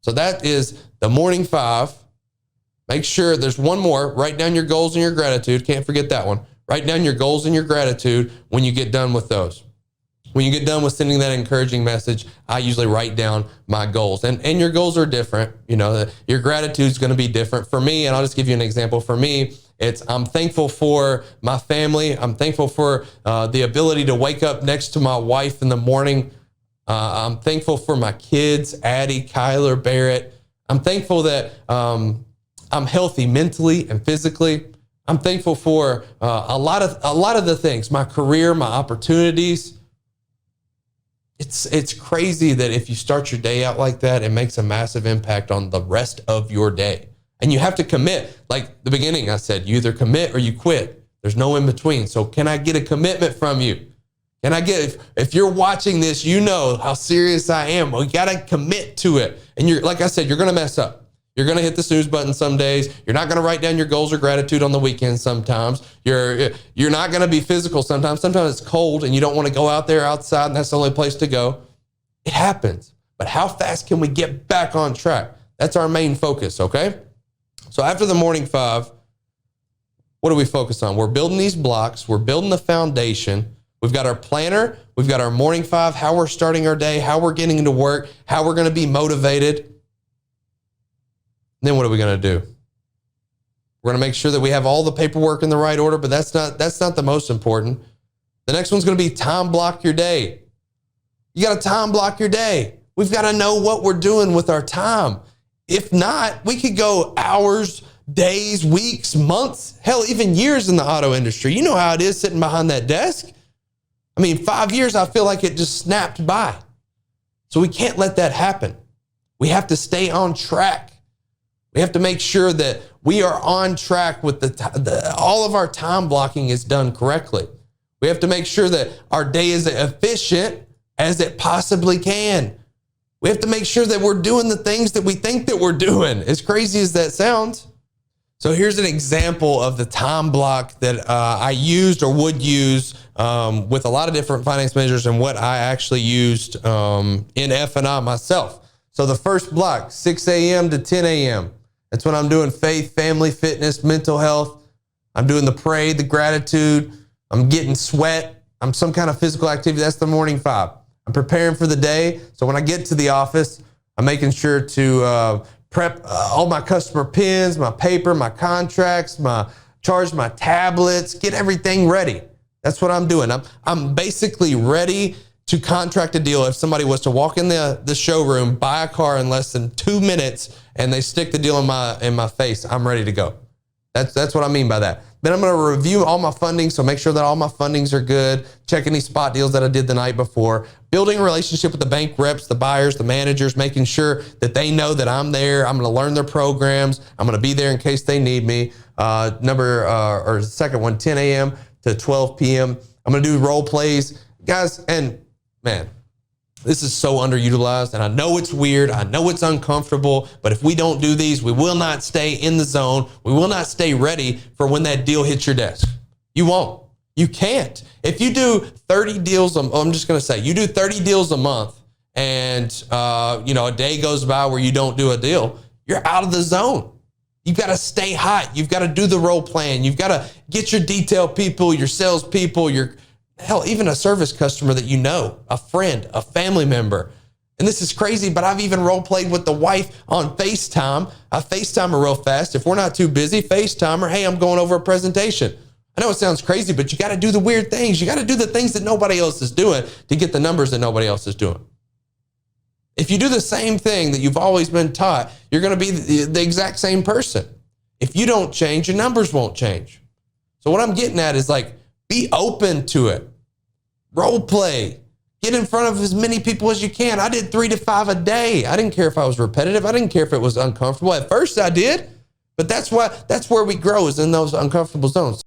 So that is the morning 5. Make sure there's one more. Write down your goals and your gratitude. Can't forget that one. Write down your goals and your gratitude when you get done with those. When you get done with sending that encouraging message, I usually write down my goals. And your goals are different. You know, your gratitude is going to be different. For me, and I'll just give you an example. For me, it's I'm thankful for my family. I'm thankful for the ability to wake up next to my wife in the morning. I'm thankful for my kids, Addie, Kyler, Barrett. I'm thankful that I'm healthy mentally and physically. I'm thankful for a lot of the things, my career, my opportunities. It's crazy that if you start your day out like that, it makes a massive impact on the rest of your day. And you have to commit. Like the beginning, I said, you either commit or you quit. There's no in between. So can I get a commitment from you? Can I get, if you're watching this, you know how serious I am. Well, you got to commit to it. And you're, like I said, you're going to mess up. You're going to hit the snooze button some days. You're not going to write down your goals or gratitude on the weekends sometimes. You're not going to be physical sometimes. Sometimes it's cold and you don't want to go out there outside and that's the only place to go. It happens. But how fast can we get back on track? That's our main focus, okay? So after the morning 5, what do we focus on? We're building these blocks. We're building the foundation. We've got our planner. We've got our morning 5, how we're starting our day, how we're getting into work, how we're going to be motivated. Then what are we going to do? We're going to make sure that we have all the paperwork in the right order, but that's not the most important. The next one's going to be time block your day. You got to time block your day. We've got to know what we're doing with our time. If not, we could go hours, days, weeks, months, hell, even years in the auto industry. You know how it is sitting behind that desk. I mean, 5 years, I feel like it just snapped by. So we can't let that happen. We have to stay on track. We have to make sure that we are on track with all of our time blocking is done correctly. We have to make sure that our day is as efficient as it possibly can. We have to make sure that we're doing the things that we think that we're doing, as crazy as that sounds. So here's an example of the time block that I used or would use with a lot of different finance measures and what I actually used in F&I myself. So the first block, 6 a.m. to 10 a.m. That's when I'm doing faith, family, fitness, mental health. I'm doing the pray, the gratitude. I'm getting sweat. I'm some kind of physical activity. That's the morning 5. I'm preparing for the day. So when I get to the office, I'm making sure to prep all my customer pins, my paper, my contracts, charge my tablets, get everything ready. That's what I'm doing. I'm basically ready to contract a deal. If somebody was to walk in the showroom, buy a car in less than 2 minutes, and they stick the deal in my face, I'm ready to go. That's what I mean by that. Then I'm going to review all my funding, so make sure that all my fundings are good, check any spot deals that I did the night before, building a relationship with the bank reps, the buyers, the managers, making sure that they know that I'm there. I'm going to learn their programs. I'm going to be there in case they need me. Or second one, 10 a.m. to 12 p.m. I'm going to do role plays. Guys, and man, this is so underutilized, and I know it's weird. I know it's uncomfortable, but if we don't do these, we will not stay in the zone. We will not stay ready for when that deal hits your desk. You won't. You can't. If you do 30 deals, I'm just going to say, you do 30 deals a month, and a day goes by where you don't do a deal, you're out of the zone. You've got to stay hot. You've got to do the role plan. You've got to get your detail people, your sales people, hell, even a service customer that you know, a friend, a family member. And this is crazy, but I've even role played with the wife on FaceTime. I FaceTime her real fast. If we're not too busy, FaceTime her, hey, I'm going over a presentation. I know it sounds crazy, but you got to do the weird things. You got to do the things that nobody else is doing to get the numbers that nobody else is doing. If you do the same thing that you've always been taught, you're going to be the exact same person. If you don't change, your numbers won't change. So what I'm getting at is like, be open to it. Role play. Get in front of as many people as you can. I did 3 to 5 a day. I didn't care if I was repetitive. I didn't care if it was uncomfortable. At first I did, but that's where we grow, is in those uncomfortable zones.